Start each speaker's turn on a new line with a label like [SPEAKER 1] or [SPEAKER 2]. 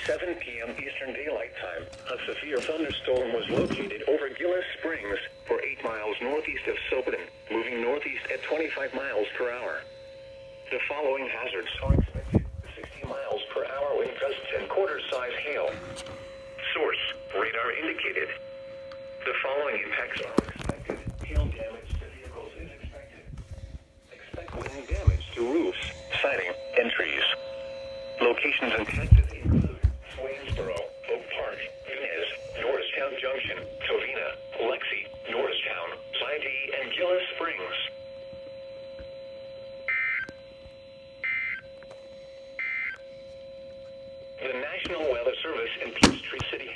[SPEAKER 1] 7 p.m. Eastern Daylight Time, a severe thunderstorm was located over Gillis Springs, 8 miles northeast of Soperton, moving northeast at 25 miles per hour. The following hazards are expected: 60 miles per hour wind gusts and quarter-size hail. Source: radar indicated. The following impacts are expected: hail damage to vehicles is expected. Expect wind damage to roofs, siding, and trees. Locations impacted include Waynesboro, Oak Park, Inez, Norristown Junction, Covina, Lexi, Norristown, Sidee, and Gillis Springs. The National Weather Service in Peachtree City